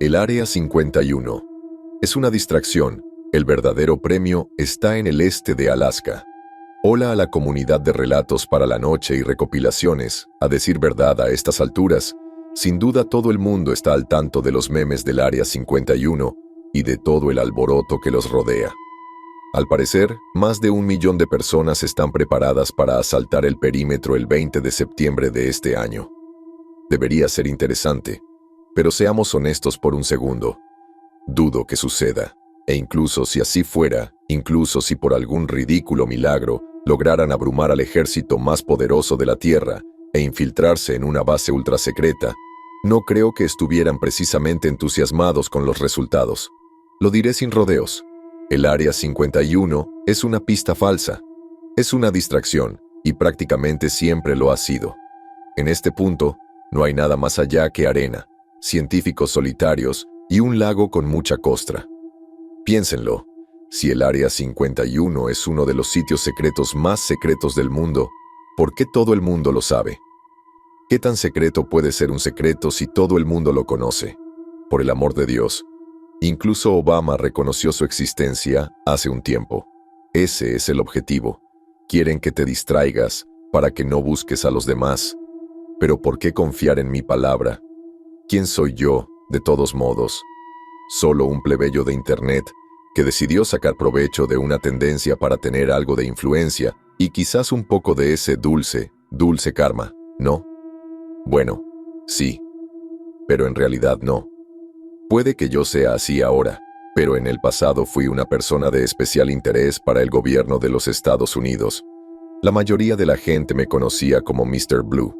El Área 51. Es una distracción. El verdadero premio está en el este de Alaska. Hola a la comunidad de relatos para la noche y recopilaciones. A decir verdad, a estas alturas, sin duda todo el mundo está al tanto de los memes del Área 51 y de todo el alboroto que los rodea. Al parecer, más de 1 millón de personas están preparadas para asaltar el perímetro el 20 de septiembre de este año. Debería ser interesante, pero seamos honestos por un segundo. Dudo que suceda, e incluso si así fuera, incluso si por algún ridículo milagro lograran abrumar al ejército más poderoso de la Tierra e infiltrarse en una base ultrasecreta, no creo que estuvieran precisamente entusiasmados con los resultados. Lo diré sin rodeos. El Área 51 es una pista falsa. Es una distracción, y prácticamente siempre lo ha sido. En este punto, no hay nada más allá que arena, científicos solitarios y un lago con mucha costra. Piénsenlo, si el Área 51 es uno de los sitios secretos más secretos del mundo, ¿por qué todo el mundo lo sabe? ¿Qué tan secreto puede ser un secreto si todo el mundo lo conoce? Por el amor de Dios, incluso Obama reconoció su existencia hace un tiempo. Ese es el objetivo. Quieren que te distraigas para que no busques a los demás. Pero ¿por qué confiar en mi palabra? ¿Quién soy yo, de todos modos? Solo un plebeyo de Internet que decidió sacar provecho de una tendencia para tener algo de influencia y quizás un poco de ese dulce karma, ¿no? Bueno, sí, pero en realidad no. Puede que yo sea así ahora, pero en el pasado fui una persona de especial interés para el gobierno de los Estados Unidos. La mayoría de la gente me conocía como Mr. Blue.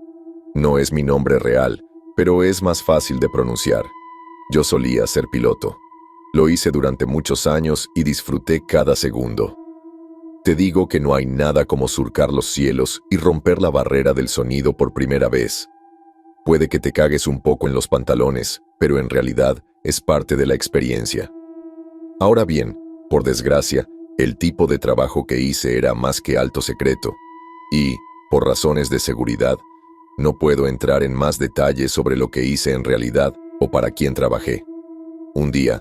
No es mi nombre real, pero es más fácil de pronunciar. Yo solía ser piloto. Lo hice durante muchos años y disfruté cada segundo. Te digo que no hay nada como surcar los cielos y romper la barrera del sonido por primera vez. Puede que te cagues un poco en los pantalones, pero en realidad es parte de la experiencia. Ahora bien, por desgracia, el tipo de trabajo que hice era más que alto secreto, y, por razones de seguridad, no puedo entrar en más detalles sobre lo que hice en realidad o para quién trabajé. Un día,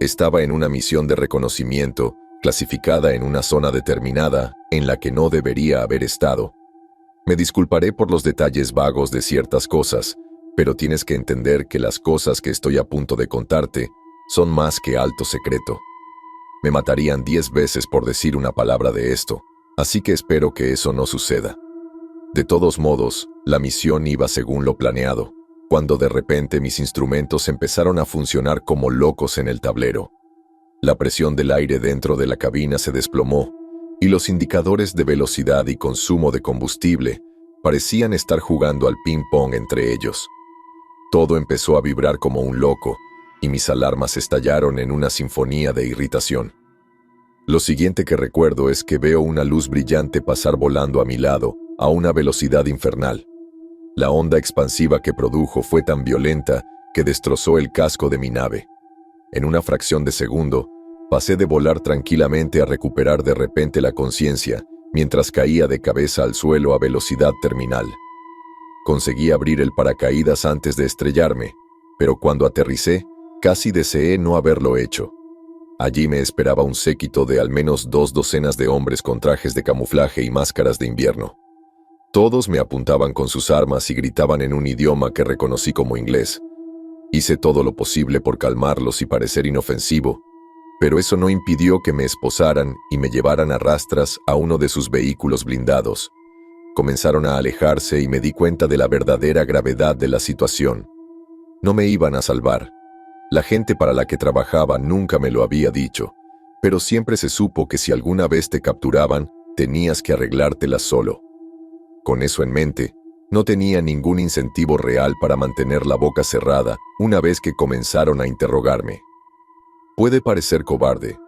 estaba en una misión de reconocimiento clasificada en una zona determinada en la que no debería haber estado. Me disculparé por los detalles vagos de ciertas cosas, pero tienes que entender que las cosas que estoy a punto de contarte son más que alto secreto. Me matarían 10 veces por decir una palabra de esto, así que espero que eso no suceda. De todos modos, la misión iba según lo planeado, cuando de repente mis instrumentos empezaron a funcionar como locos en el tablero. La presión del aire dentro de la cabina se desplomó, y los indicadores de velocidad y consumo de combustible parecían estar jugando al ping-pong entre ellos. Todo empezó a vibrar como un loco, y mis alarmas estallaron en una sinfonía de irritación. Lo siguiente que recuerdo es que veo una luz brillante pasar volando a mi lado, a una velocidad infernal. La onda expansiva que produjo fue tan violenta que destrozó el casco de mi nave. En una fracción de segundo, pasé de volar tranquilamente a recuperar de repente la conciencia, mientras caía de cabeza al suelo a velocidad terminal. Conseguí abrir el paracaídas antes de estrellarme, pero cuando aterricé, casi deseé no haberlo hecho. Allí me esperaba un séquito de al menos 2 docenas de hombres con trajes de camuflaje y máscaras de invierno. Todos me apuntaban con sus armas y gritaban en un idioma que reconocí como inglés. Hice todo lo posible por calmarlos y parecer inofensivo, pero eso no impidió que me esposaran y me llevaran a rastras a uno de sus vehículos blindados. Comenzaron a alejarse y me di cuenta de la verdadera gravedad de la situación. No me iban a salvar. La gente para la que trabajaba nunca me lo había dicho, pero siempre se supo que si alguna vez te capturaban, tenías que arreglártelas solo. Con eso en mente, no tenía ningún incentivo real para mantener la boca cerrada una vez que comenzaron a interrogarme. Puede parecer cobarde,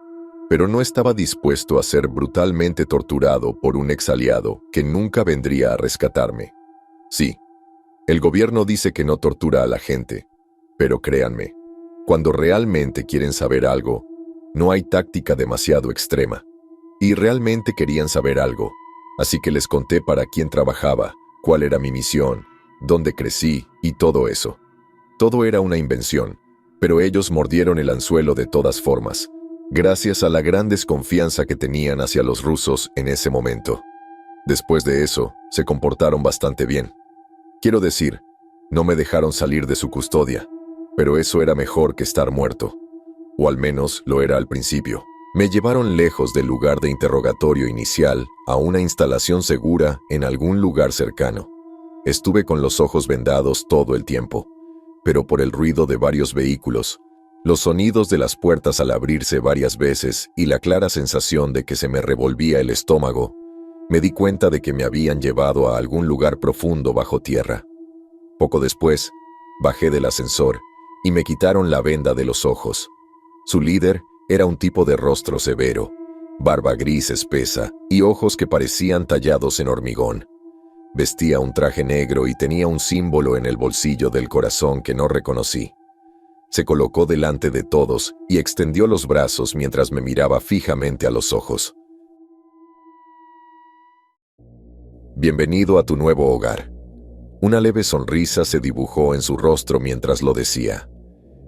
pero no estaba dispuesto a ser brutalmente torturado por un ex aliado que nunca vendría a rescatarme. Sí, el gobierno dice que no tortura a la gente, pero créanme, cuando realmente quieren saber algo, no hay táctica demasiado extrema. Y realmente querían saber algo, así que les conté para quién trabajaba, cuál era mi misión, dónde crecí y todo eso. Todo era una invención, Pero ellos mordieron el anzuelo de todas formas, gracias a la gran desconfianza que tenían hacia los rusos en ese momento. Después de eso, se comportaron bastante bien. Quiero decir, no me dejaron salir de su custodia, pero eso era mejor que estar muerto. O al menos lo era al principio. Me llevaron lejos del lugar de interrogatorio inicial a una instalación segura en algún lugar cercano. Estuve con los ojos vendados todo el tiempo, pero por el ruido de varios vehículos, los sonidos de las puertas al abrirse varias veces y la clara sensación de que se me revolvía el estómago, me di cuenta de que me habían llevado a algún lugar profundo bajo tierra. Poco después, bajé del ascensor y me quitaron la venda de los ojos. Su líder era un tipo de rostro severo, barba gris espesa y ojos que parecían tallados en hormigón. Vestía un traje negro y tenía un símbolo en el bolsillo del corazón que no reconocí. Se colocó delante de todos y extendió los brazos mientras me miraba fijamente a los ojos. Bienvenido a tu nuevo hogar. Una leve sonrisa se dibujó en su rostro mientras lo decía.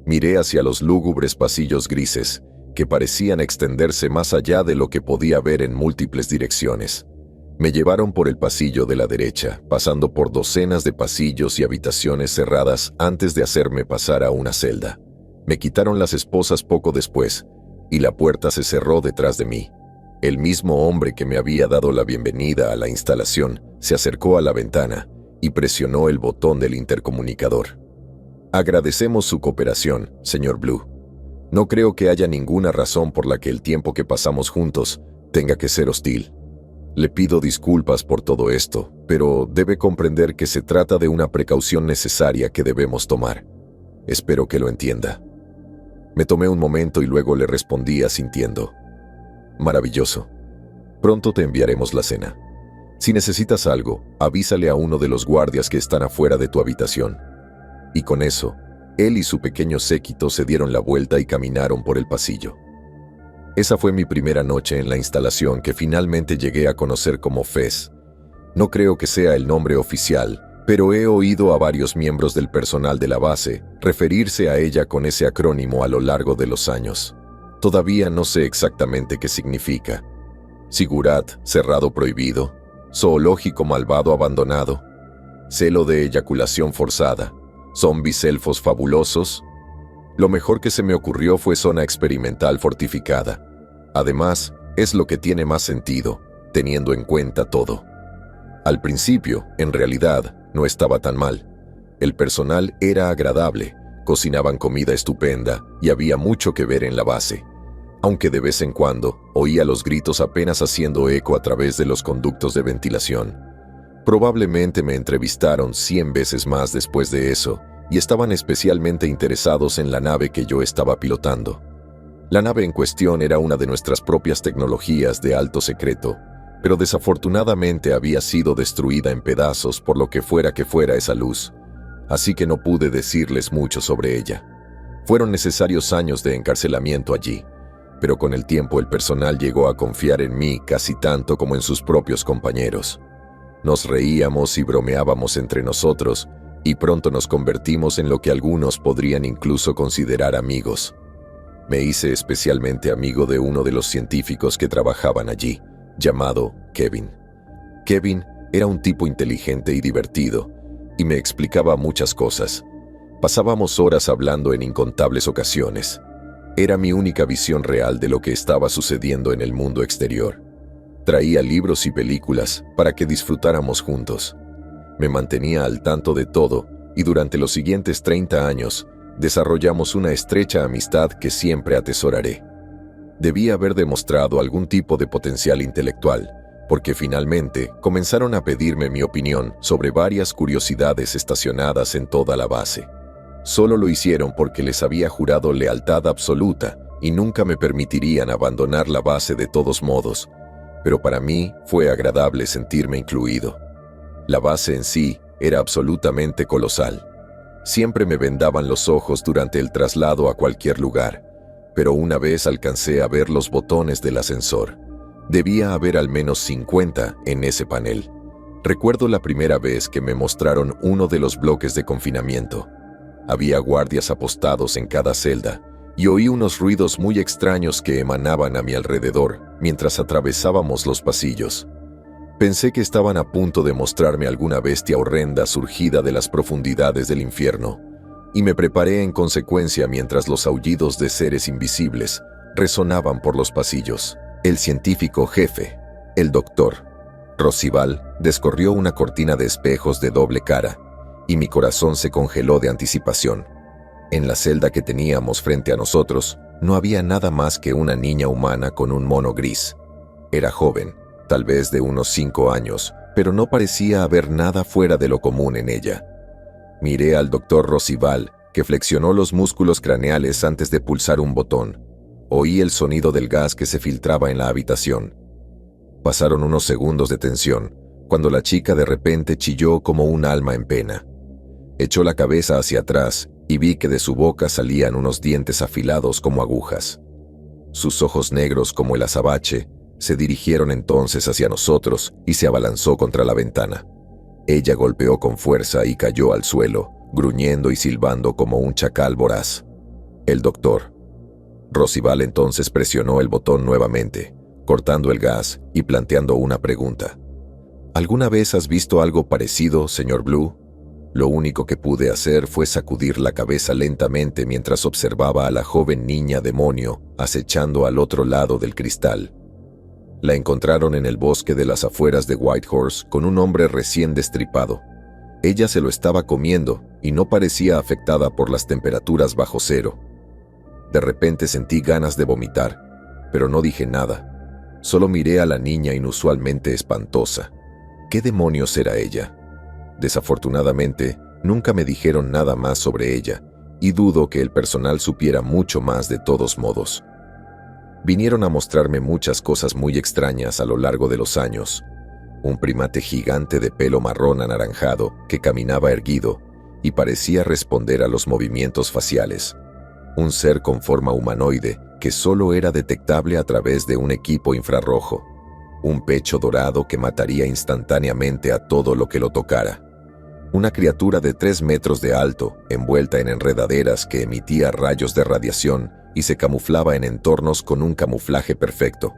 Miré hacia los lúgubres pasillos grises, que parecían extenderse más allá de lo que podía ver en múltiples direcciones. Me llevaron por el pasillo de la derecha, pasando por docenas de pasillos y habitaciones cerradas antes de hacerme pasar a una celda. Me quitaron las esposas poco después, y la puerta se cerró detrás de mí. El mismo hombre que me había dado la bienvenida a la instalación se acercó a la ventana y presionó el botón del intercomunicador. Agradecemos su cooperación, señor Blue. No creo que haya ninguna razón por la que el tiempo que pasamos juntos tenga que ser hostil. Le pido disculpas por todo esto, pero debe comprender que se trata de una precaución necesaria que debemos tomar. Espero que lo entienda. Me tomé un momento y luego le respondí asintiendo. Maravilloso. Pronto te enviaremos la cena. Si necesitas algo, avísale a uno de los guardias que están afuera de tu habitación. Y con eso, él y su pequeño séquito se dieron la vuelta y caminaron por el pasillo. Esa fue mi primera noche en la instalación que finalmente llegué a conocer como FES. No creo que sea el nombre oficial, pero he oído a varios miembros del personal de la base referirse a ella con ese acrónimo a lo largo de los años. Todavía no sé exactamente qué significa. Sigurat, cerrado prohibido, zoológico malvado abandonado, celo de eyaculación forzada, zombies elfos fabulosos. Lo mejor que se me ocurrió fue zona experimental fortificada. Además, es lo que tiene más sentido, teniendo en cuenta todo. Al principio, en realidad, no estaba tan mal. El personal era agradable, cocinaban comida estupenda y había mucho que ver en la base. Aunque de vez en cuando oía los gritos apenas haciendo eco a través de los conductos de ventilación. Probablemente me entrevistaron 100 veces más después de eso y estaban especialmente interesados en la nave que yo estaba pilotando. La nave en cuestión era una de nuestras propias tecnologías de alto secreto, pero desafortunadamente había sido destruida en pedazos por lo que fuera esa luz, así que no pude decirles mucho sobre ella. Fueron necesarios años de encarcelamiento allí, pero con el tiempo el personal llegó a confiar en mí casi tanto como en sus propios compañeros. Nos reíamos y bromeábamos entre nosotros, y pronto nos convertimos en lo que algunos podrían incluso considerar amigos. Me hice especialmente amigo de uno de los científicos que trabajaban allí, llamado Kevin. Kevin era un tipo inteligente y divertido, y me explicaba muchas cosas. Pasábamos horas hablando en incontables ocasiones. Era mi única visión real de lo que estaba sucediendo en el mundo exterior. Traía libros y películas para que disfrutáramos juntos. Me mantenía al tanto de todo y durante los siguientes 30 años desarrollamos una estrecha amistad que siempre atesoraré. Debía haber demostrado algún tipo de potencial intelectual, porque finalmente comenzaron a pedirme mi opinión sobre varias curiosidades estacionadas en toda la base. Solo lo hicieron porque les había jurado lealtad absoluta y nunca me permitirían abandonar la base de todos modos, pero para mí fue agradable sentirme incluido. La base en sí era absolutamente colosal. Siempre me vendaban los ojos durante el traslado a cualquier lugar, pero una vez alcancé a ver los botones del ascensor. Debía haber al menos 50 en ese panel. Recuerdo la primera vez que me mostraron uno de los bloques de confinamiento. Había guardias apostados en cada celda, y oí unos ruidos muy extraños que emanaban a mi alrededor mientras atravesábamos los pasillos. Pensé que estaban a punto de mostrarme alguna bestia horrenda surgida de las profundidades del infierno, y me preparé en consecuencia mientras los aullidos de seres invisibles resonaban por los pasillos. El científico jefe, el doctor Rosival, descorrió una cortina de espejos de doble cara, y mi corazón se congeló de anticipación. En la celda que teníamos frente a nosotros, no había nada más que una niña humana con un mono gris. Era joven, tal vez de unos 5 años, pero no parecía haber nada fuera de lo común en ella. Miré al doctor Rosival, que flexionó los músculos craneales antes de pulsar un botón. Oí el sonido del gas que se filtraba en la habitación. Pasaron unos segundos de tensión, cuando la chica de repente chilló como un alma en pena. Echó la cabeza hacia atrás y vi que de su boca salían unos dientes afilados como agujas. Sus ojos negros como el azabache se dirigieron entonces hacia nosotros y se abalanzó contra la ventana. Ella golpeó con fuerza y cayó al suelo, gruñendo y silbando como un chacal voraz. El doctor Rosival entonces presionó el botón nuevamente, cortando el gas y planteando una pregunta. ¿Alguna vez has visto algo parecido, señor Blue? Lo único que pude hacer fue sacudir la cabeza lentamente mientras observaba a la joven niña demonio acechando al otro lado del cristal. La encontraron en el bosque de las afueras de Whitehorse con un hombre recién destripado. Ella se lo estaba comiendo y no parecía afectada por las temperaturas bajo cero. De repente sentí ganas de vomitar, pero no dije nada. Solo miré a la niña inusualmente espantosa. ¿Qué demonios era ella? Desafortunadamente, nunca me dijeron nada más sobre ella, y dudo que el personal supiera mucho más de todos modos. Vinieron a mostrarme muchas cosas muy extrañas a lo largo de los años. Un primate gigante de pelo marrón anaranjado que caminaba erguido y parecía responder a los movimientos faciales. Un ser con forma humanoide que solo era detectable a través de un equipo infrarrojo. Un pecho dorado que mataría instantáneamente a todo lo que lo tocara. Una criatura de 3 metros de alto, envuelta en enredaderas que emitía rayos de radiación y se camuflaba en entornos con un camuflaje perfecto.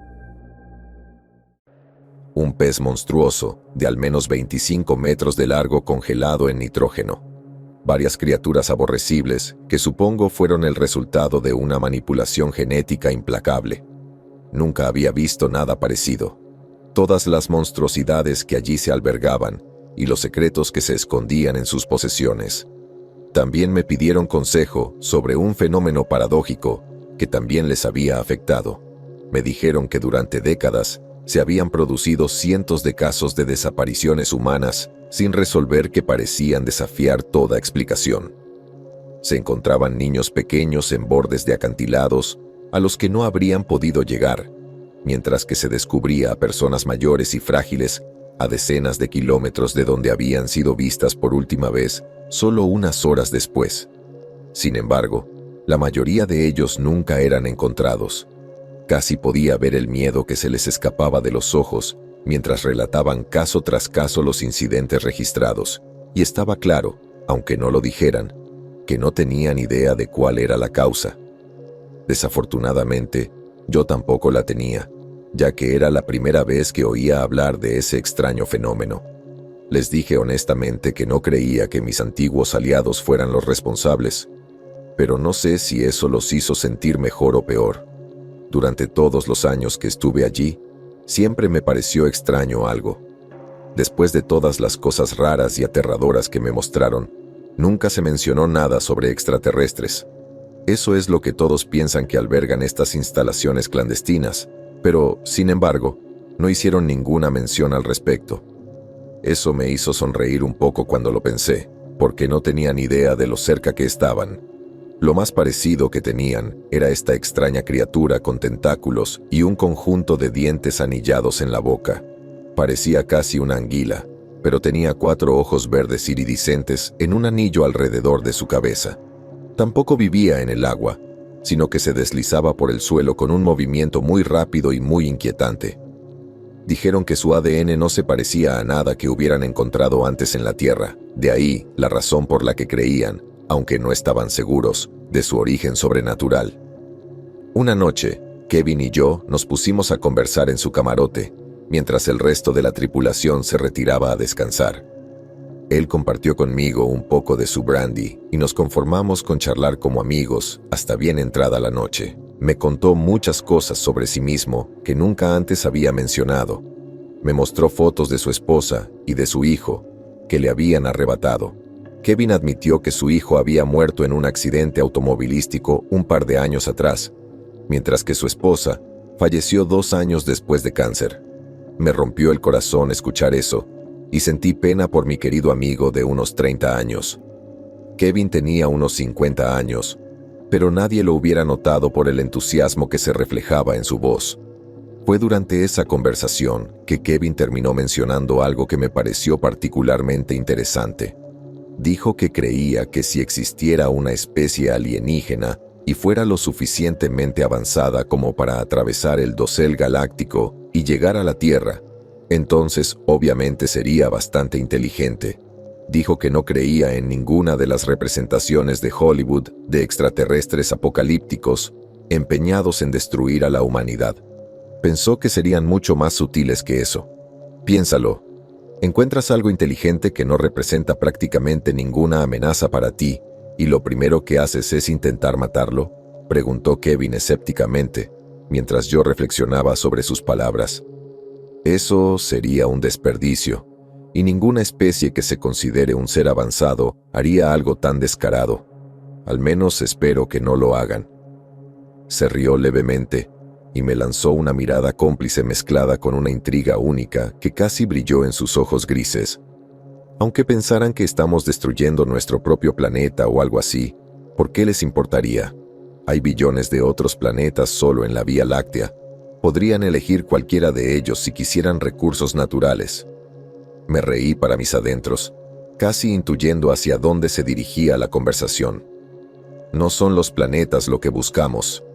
Un pez monstruoso, de al menos 25 metros de largo congelado en nitrógeno. Varias criaturas aborrecibles que supongo fueron el resultado de una manipulación genética implacable. Nunca había visto nada parecido. Todas las monstruosidades que allí se albergaban y los secretos que se escondían en sus posesiones. También me pidieron consejo sobre un fenómeno paradójico que también les había afectado. Me dijeron que durante décadas se habían producido cientos de casos de desapariciones humanas sin resolver que parecían desafiar toda explicación. Se encontraban niños pequeños en bordes de acantilados a los que no habrían podido llegar, mientras que se descubría a personas mayores y frágiles a decenas de kilómetros de donde habían sido vistas por última vez solo unas horas después. Sin embargo, la mayoría de ellos nunca eran encontrados. Casi podía ver el miedo que se les escapaba de los ojos mientras relataban caso tras caso los incidentes registrados, y estaba claro, aunque no lo dijeran, que no tenían idea de cuál era la causa. Desafortunadamente, yo tampoco la tenía, ya que era la primera vez que oía hablar de ese extraño fenómeno. Les dije honestamente que no creía que mis antiguos aliados fueran los responsables, pero no sé si eso los hizo sentir mejor o peor. Durante todos los años que estuve allí, siempre me pareció extraño algo. Después de todas las cosas raras y aterradoras que me mostraron, nunca se mencionó nada sobre extraterrestres. Eso es lo que todos piensan que albergan estas instalaciones clandestinas, pero, sin embargo, no hicieron ninguna mención al respecto. Eso me hizo sonreír un poco cuando lo pensé, porque no tenían idea de lo cerca que estaban. Lo más parecido que tenían era esta extraña criatura con tentáculos y un conjunto de dientes anillados en la boca. Parecía casi una anguila, pero tenía 4 ojos verdes iridiscentes en un anillo alrededor de su cabeza. Tampoco vivía en el agua, sino que se deslizaba por el suelo con un movimiento muy rápido y muy inquietante. Dijeron que su ADN no se parecía a nada que hubieran encontrado antes en la Tierra, de ahí la razón por la que creían, aunque no estaban seguros de su origen sobrenatural. Una noche, Kevin y yo nos pusimos a conversar en su camarote, mientras el resto de la tripulación se retiraba a descansar. Él compartió conmigo un poco de su brandy y nos conformamos con charlar como amigos hasta bien entrada la noche. Me contó muchas cosas sobre sí mismo que nunca antes había mencionado. Me mostró fotos de su esposa y de su hijo, que le habían arrebatado. Kevin admitió que su hijo había muerto en un accidente automovilístico un par de años atrás, mientras que su esposa falleció 2 años después de cáncer. Me rompió el corazón escuchar eso, y sentí pena por mi querido amigo de unos 30 años. Kevin tenía unos 50 años, pero nadie lo hubiera notado por el entusiasmo que se reflejaba en su voz. Fue durante esa conversación que Kevin terminó mencionando algo que me pareció particularmente interesante. Dijo que creía que si existiera una especie alienígena y fuera lo suficientemente avanzada como para atravesar el dosel galáctico y llegar a la Tierra, entonces obviamente sería bastante inteligente. Dijo que no creía en ninguna de las representaciones de Hollywood de extraterrestres apocalípticos empeñados en destruir a la humanidad. Pensó que serían mucho más sutiles que eso. Piénsalo. Encuentras algo inteligente que no representa prácticamente ninguna amenaza para ti, y lo primero que haces es intentar matarlo, preguntó Kevin escépticamente, mientras yo reflexionaba sobre sus palabras. Eso sería un desperdicio, y ninguna especie que se considere un ser avanzado haría algo tan descarado. Al menos espero que no lo hagan. Se rió levemente y me lanzó una mirada cómplice mezclada con una intriga única que casi brilló en sus ojos grises. Aunque pensaran que estamos destruyendo nuestro propio planeta o algo así, ¿por qué les importaría? Hay billones de otros planetas solo en la Vía Láctea. Podrían elegir cualquiera de ellos si quisieran recursos naturales. Me reí para mis adentros, casi intuyendo hacia dónde se dirigía la conversación. No son los planetas lo que buscamos,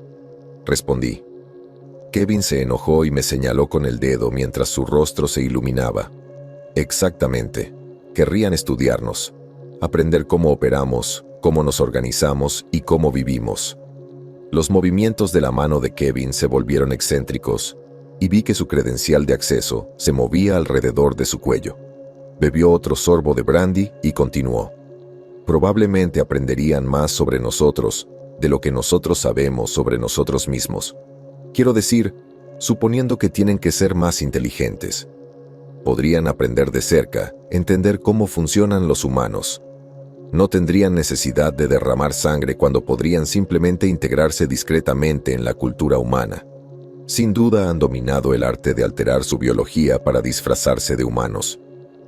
respondí. Kevin se enojó y me señaló con el dedo mientras su rostro se iluminaba. Exactamente. Querrían estudiarnos, aprender cómo operamos, cómo nos organizamos y cómo vivimos. Los movimientos de la mano de Kevin se volvieron excéntricos y vi que su credencial de acceso se movía alrededor de su cuello. Bebió otro sorbo de brandy y continuó. Probablemente aprenderían más sobre nosotros de lo que nosotros sabemos sobre nosotros mismos. Quiero decir, suponiendo que tienen que ser más inteligentes. Podrían aprender de cerca, entender cómo funcionan los humanos. No tendrían necesidad de derramar sangre cuando podrían simplemente integrarse discretamente en la cultura humana. Sin duda han dominado el arte de alterar su biología para disfrazarse de humanos.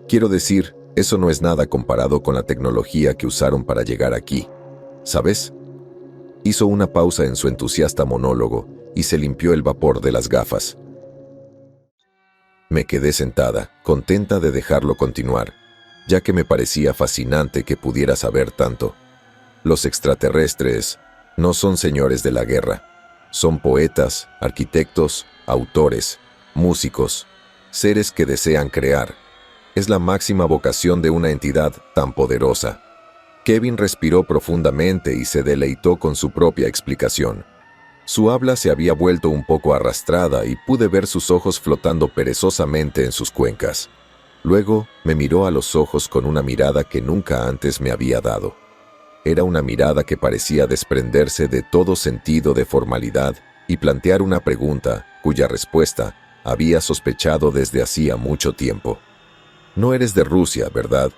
Quiero decir, eso no es nada comparado con la tecnología que usaron para llegar aquí. ¿Sabes? Hizo una pausa en su entusiasta monólogo y se limpió el vapor de las gafas. Me quedé sentada, contenta de dejarlo continuar, ya que me parecía fascinante que pudiera saber tanto. Los extraterrestres no son señores de la guerra. Son poetas, arquitectos, autores, músicos, seres que desean crear. Es la máxima vocación de una entidad tan poderosa. Kevin respiró profundamente y se deleitó con su propia explicación. Su habla se había vuelto un poco arrastrada y pude ver sus ojos flotando perezosamente en sus cuencas. Luego me miró a los ojos con una mirada que nunca antes me había dado. Era una mirada que parecía desprenderse de todo sentido de formalidad y plantear una pregunta cuya respuesta había sospechado desde hacía mucho tiempo. No eres de Rusia, ¿verdad?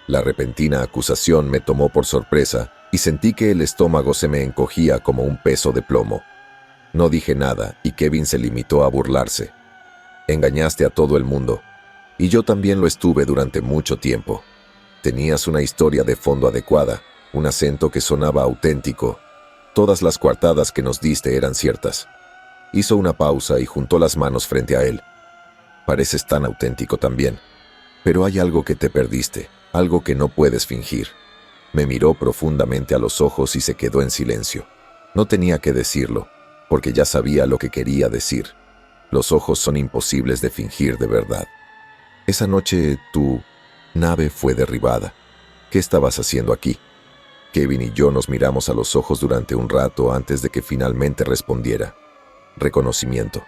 La repentina acusación me tomó por sorpresa y sentí que el estómago se me encogía como un peso de plomo. No dije nada y Kevin se limitó a burlarse. Engañaste a todo el mundo. Y yo también lo estuve durante mucho tiempo. Tenías una historia de fondo adecuada, un acento que sonaba auténtico. Todas las coartadas que nos diste eran ciertas. Hizo una pausa y juntó las manos frente a él. Pareces tan auténtico también. Pero hay algo que te perdiste, algo que no puedes fingir. Me miró profundamente a los ojos y se quedó en silencio. No tenía que decirlo, porque ya sabía lo que quería decir. Los ojos son imposibles de fingir de verdad. Esa noche tu nave fue derribada. ¿Qué estabas haciendo aquí? Kevin y yo nos miramos a los ojos durante un rato antes de que finalmente respondiera. Reconocimiento.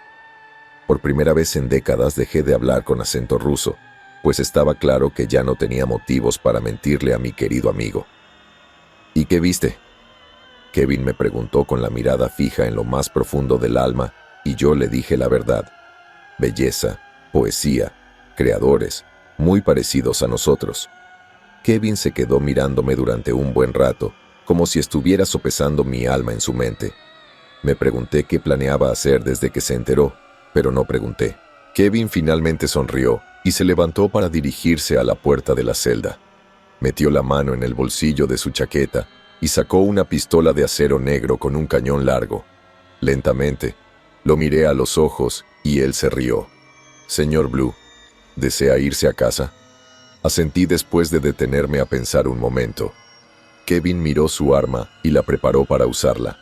Por primera vez en décadas dejé de hablar con acento ruso, pues estaba claro que ya no tenía motivos para mentirle a mi querido amigo. ¿Y qué viste? Kevin me preguntó con la mirada fija en lo más profundo del alma, y yo le dije la verdad. Belleza, poesía, creadores, muy parecidos a nosotros. Kevin se quedó mirándome durante un buen rato, como si estuviera sopesando mi alma en su mente. Me pregunté qué planeaba hacer desde que se enteró, pero no pregunté. Kevin finalmente sonrió y se levantó para dirigirse a la puerta de la celda. Metió la mano en el bolsillo de su chaqueta y sacó una pistola de acero negro con un cañón largo. Lentamente, lo miré a los ojos y él se rió. «Señor Blue, ¿desea irse a casa?». Asentí después de detenerme a pensar un momento. Kevin miró su arma y la preparó para usarla.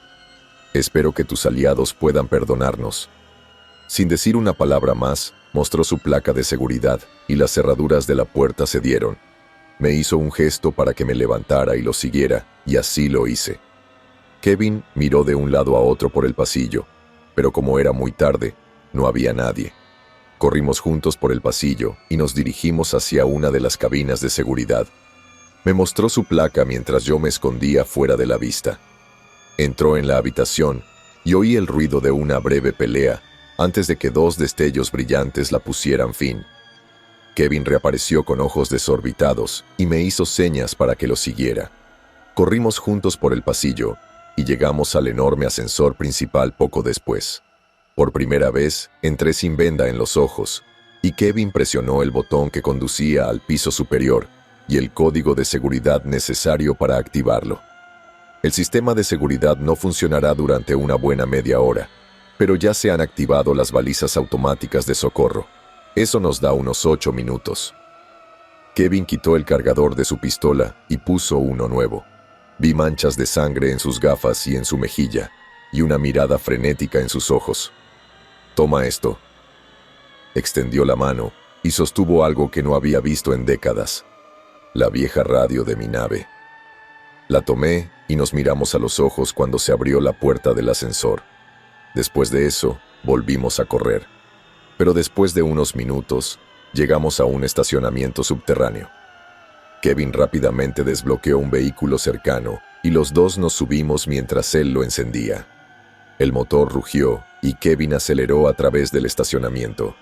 «Espero que tus aliados puedan perdonarnos». Sin decir una palabra más, mostró su placa de seguridad y las cerraduras de la puerta cedieron. Me hizo un gesto para que me levantara y lo siguiera, y así lo hice. Kevin miró de un lado a otro por el pasillo, pero como era muy tarde, no había nadie. Corrimos juntos por el pasillo y nos dirigimos hacia una de las cabinas de seguridad. Me mostró su placa mientras yo me escondía fuera de la vista. Entró en la habitación y oí el ruido de una breve pelea antes de que dos destellos brillantes la pusieran fin. Kevin reapareció con ojos desorbitados y me hizo señas para que lo siguiera. Corrimos juntos por el pasillo y llegamos al enorme ascensor principal poco después. Por primera vez, entré sin venda en los ojos, y Kevin presionó el botón que conducía al piso superior y el código de seguridad necesario para activarlo. El sistema de seguridad no funcionará durante una buena media hora, pero ya se han activado las balizas automáticas de socorro. Eso nos da unos 8 minutos. Kevin quitó el cargador de su pistola y puso uno nuevo. Vi manchas de sangre en sus gafas y en su mejilla, y una mirada frenética en sus ojos. «Toma esto». Extendió la mano y sostuvo algo que no había visto en décadas. La vieja radio de mi nave. La tomé y nos miramos a los ojos cuando se abrió la puerta del ascensor. Después de eso, volvimos a correr. Pero después de unos minutos, llegamos a un estacionamiento subterráneo. Kevin rápidamente desbloqueó un vehículo cercano y los dos nos subimos mientras él lo encendía. El motor rugió y Kevin aceleró a través del estacionamiento.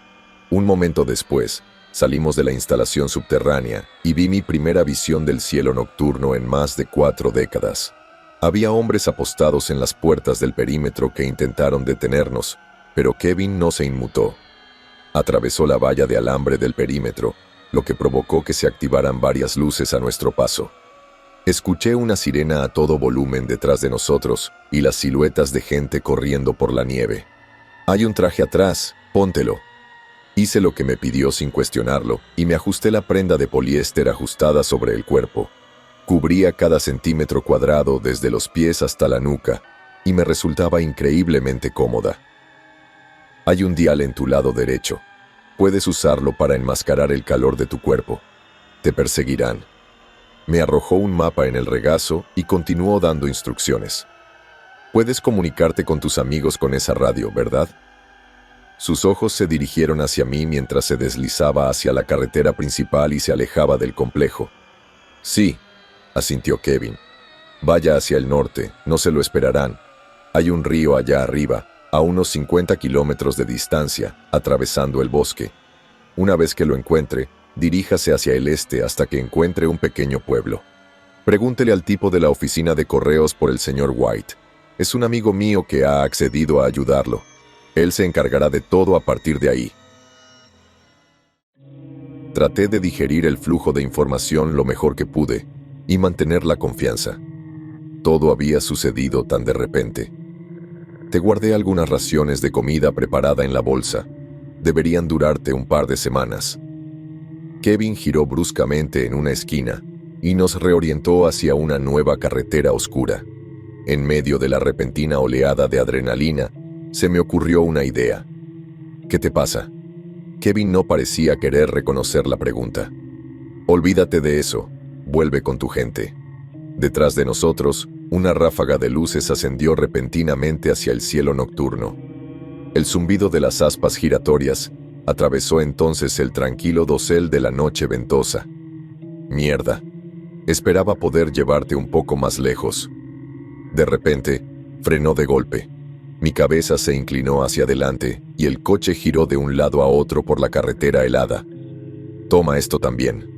Un momento después, salimos de la instalación subterránea y vi mi primera visión del cielo nocturno en más de 4 décadas. Había hombres apostados en las puertas del perímetro que intentaron detenernos, pero Kevin no se inmutó. Atravesó la valla de alambre del perímetro, lo que provocó que se activaran varias luces a nuestro paso. Escuché una sirena a todo volumen detrás de nosotros y las siluetas de gente corriendo por la nieve. «Hay un traje atrás, póntelo». Hice lo que me pidió sin cuestionarlo y me ajusté la prenda de poliéster ajustada sobre el cuerpo. Cubría cada centímetro cuadrado desde los pies hasta la nuca y me resultaba increíblemente cómoda. «Hay un dial en tu lado derecho. Puedes usarlo para enmascarar el calor de tu cuerpo. Te perseguirán». Me arrojó un mapa en el regazo y continuó dando instrucciones. «Puedes comunicarte con tus amigos con esa radio, ¿verdad?». Sus ojos se dirigieron hacia mí mientras se deslizaba hacia la carretera principal y se alejaba del complejo. «Sí», asintió Kevin. «Vaya hacia el norte, no se lo esperarán. Hay un río allá arriba, a unos 50 kilómetros de distancia, atravesando el bosque. Una vez que lo encuentre, diríjase hacia el este hasta que encuentre un pequeño pueblo. Pregúntele al tipo de la oficina de correos por el señor White. Es un amigo mío que ha accedido a ayudarlo. Él se encargará de todo a partir de ahí». Traté de digerir el flujo de información lo mejor que pude y mantener la confianza. Todo había sucedido tan de repente. «Te guardé algunas raciones de comida preparada en la bolsa. Deberían durarte un par de semanas». Kevin giró bruscamente en una esquina y nos reorientó hacia una nueva carretera oscura. En medio de la repentina oleada de adrenalina, se me ocurrió una idea. «¿Qué te pasa?». Kevin no parecía querer reconocer la pregunta. «Olvídate de eso. Vuelve con tu gente». Detrás de nosotros, una ráfaga de luces ascendió repentinamente hacia el cielo nocturno. El zumbido de las aspas giratorias atravesó entonces el tranquilo dosel de la noche ventosa. Mierda. Esperaba poder llevarte un poco más lejos. De repente, frenó de golpe. Mi cabeza se inclinó hacia adelante y el coche giró de un lado a otro por la carretera helada. Toma esto también.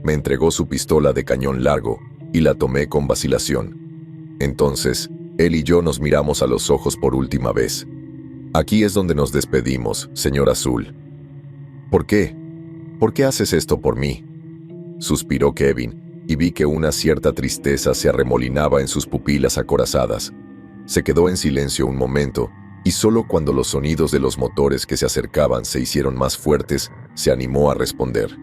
Me entregó su pistola de cañón largo y la tomé con vacilación. Entonces, él y yo nos miramos a los ojos por última vez. Aquí es donde nos despedimos, señor Azul. ¿Por qué? ¿Por qué haces esto por mí? Suspiró Kevin, y vi que una cierta tristeza se arremolinaba en sus pupilas acorazadas. Se quedó en silencio un momento, y solo cuando los sonidos de los motores que se acercaban se hicieron más fuertes, se animó a responder.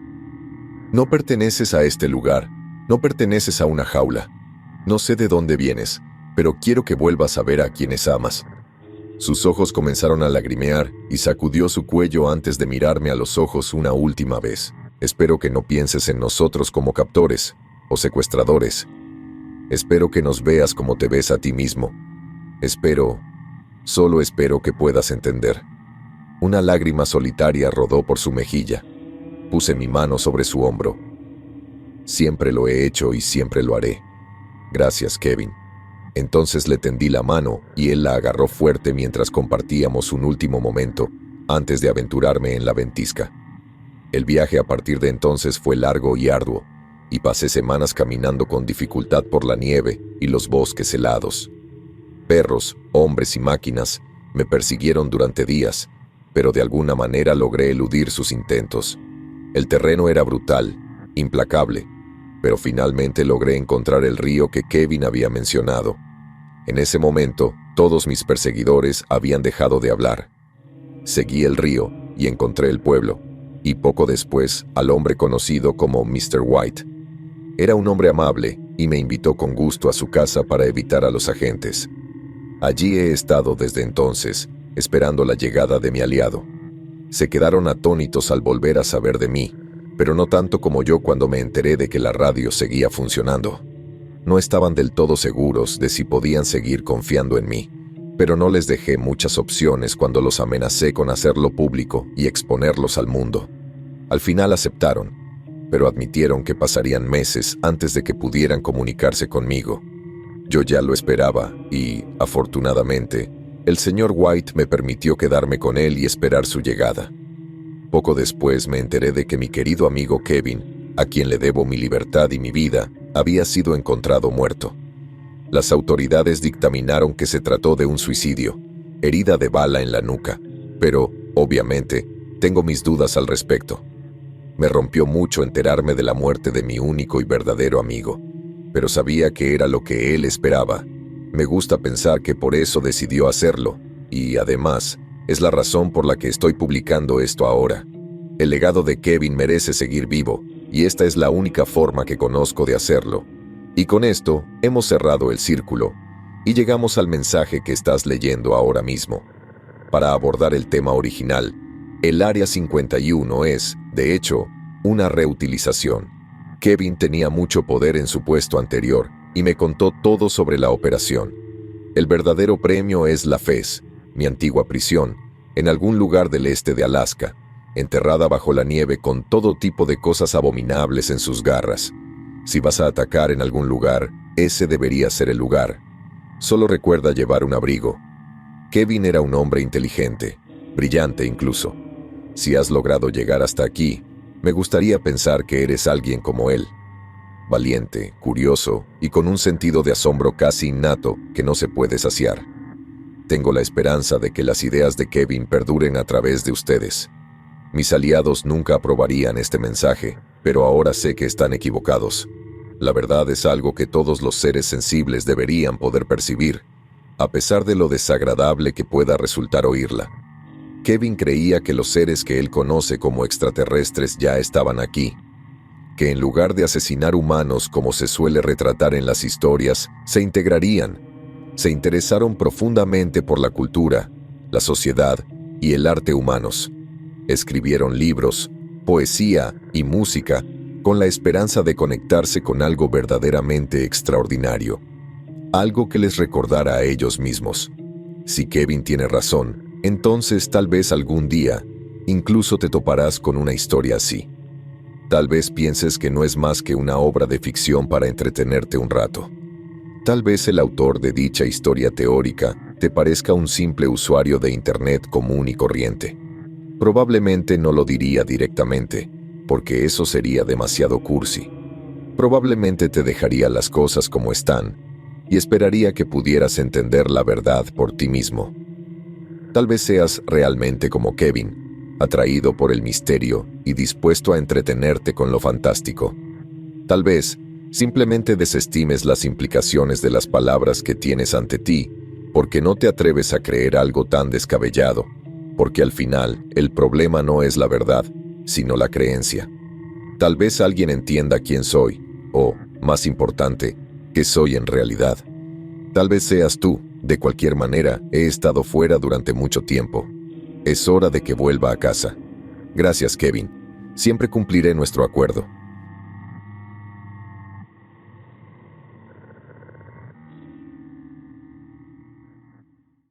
No perteneces a este lugar, no perteneces a una jaula. No sé de dónde vienes, pero quiero que vuelvas a ver a quienes amas. Sus ojos comenzaron a lagrimear y sacudió su cuello antes de mirarme a los ojos una última vez. Espero que no pienses en nosotros como captores o secuestradores. Espero que nos veas como te ves a ti mismo. Solo espero que puedas entender. Una lágrima solitaria rodó por su mejilla. Puse mi mano sobre su hombro. Siempre lo he hecho y siempre lo haré. Gracias, Kevin. Entonces le tendí la mano y él la agarró fuerte mientras compartíamos un último momento antes de aventurarme en la ventisca. El viaje a partir de entonces fue largo y arduo, y pasé semanas caminando con dificultad por la nieve y los bosques helados. Perros, hombres y máquinas me persiguieron durante días, pero de alguna manera logré eludir sus intentos. El terreno era brutal, implacable, pero finalmente logré encontrar el río que Kevin había mencionado. En ese momento, todos mis perseguidores habían dejado de hablar. Seguí el río y encontré el pueblo, y poco después al hombre conocido como Mr. White. Era un hombre amable y me invitó con gusto a su casa para evitar a los agentes. Allí he estado desde entonces, esperando la llegada de mi aliado. Se quedaron atónitos al volver a saber de mí, pero no tanto como yo cuando me enteré de que la radio seguía funcionando. No estaban del todo seguros de si podían seguir confiando en mí, pero no les dejé muchas opciones cuando los amenacé con hacerlo público y exponerlos al mundo. Al final aceptaron, pero admitieron que pasarían meses antes de que pudieran comunicarse conmigo. Yo ya lo esperaba y, afortunadamente, el señor White me permitió quedarme con él y esperar su llegada. Poco después me enteré de que mi querido amigo Kevin, a quien le debo mi libertad y mi vida, había sido encontrado muerto. Las autoridades dictaminaron que se trató de un suicidio, herida de bala en la nuca, pero, obviamente, tengo mis dudas al respecto. Me rompió mucho enterarme de la muerte de mi único y verdadero amigo, pero sabía que era lo que él esperaba. Me gusta pensar que por eso decidió hacerlo, y además, es la razón por la que estoy publicando esto ahora. El legado de Kevin merece seguir vivo, y esta es la única forma que conozco de hacerlo. Y con esto, hemos cerrado el círculo, y llegamos al mensaje que estás leyendo ahora mismo. Para abordar el tema original, el Área 51 es, de hecho, una reutilización. Kevin tenía mucho poder en su puesto anterior, y me contó todo sobre la operación. El verdadero premio es la FES, mi antigua prisión, en algún lugar del este de Alaska, enterrada bajo la nieve con todo tipo de cosas abominables en sus garras. Si vas a atacar en algún lugar, ese debería ser el lugar. Solo recuerda llevar un abrigo. Kevin era un hombre inteligente, brillante incluso. Si has logrado llegar hasta aquí, me gustaría pensar que eres alguien como él. Valiente, curioso y con un sentido de asombro casi innato que no se puede saciar. Tengo la esperanza de que las ideas de Kevin perduren a través de ustedes. Mis aliados nunca aprobarían este mensaje, pero ahora sé que están equivocados. La verdad es algo que todos los seres sensibles deberían poder percibir, a pesar de lo desagradable que pueda resultar oírla. Kevin creía que los seres que él conoce como extraterrestres ya estaban aquí, que en lugar de asesinar humanos como se suele retratar en las historias, se integrarían. Se interesaron profundamente por la cultura, la sociedad y el arte humanos. Escribieron libros, poesía y música con la esperanza de conectarse con algo verdaderamente extraordinario, algo que les recordara a ellos mismos. Si Kevin tiene razón, entonces tal vez algún día incluso te toparás con una historia así. Tal vez pienses que no es más que una obra de ficción para entretenerte un rato. Tal vez el autor de dicha historia teórica te parezca un simple usuario de Internet común y corriente. Probablemente no lo diría directamente, porque eso sería demasiado cursi. Probablemente te dejaría las cosas como están y esperaría que pudieras entender la verdad por ti mismo. Tal vez seas realmente como Kevin, atraído por el misterio y dispuesto a entretenerte con lo fantástico. Tal vez simplemente desestimes las implicaciones de las palabras que tienes ante ti, porque no te atreves a creer algo tan descabellado, porque al final el problema no es la verdad, sino la creencia. Tal vez alguien entienda quién soy, o, más importante, qué soy en realidad. Tal vez seas tú. De cualquier manera, he estado fuera durante mucho tiempo. Es hora de que vuelva a casa. Gracias, Kevin. Siempre cumpliré nuestro acuerdo.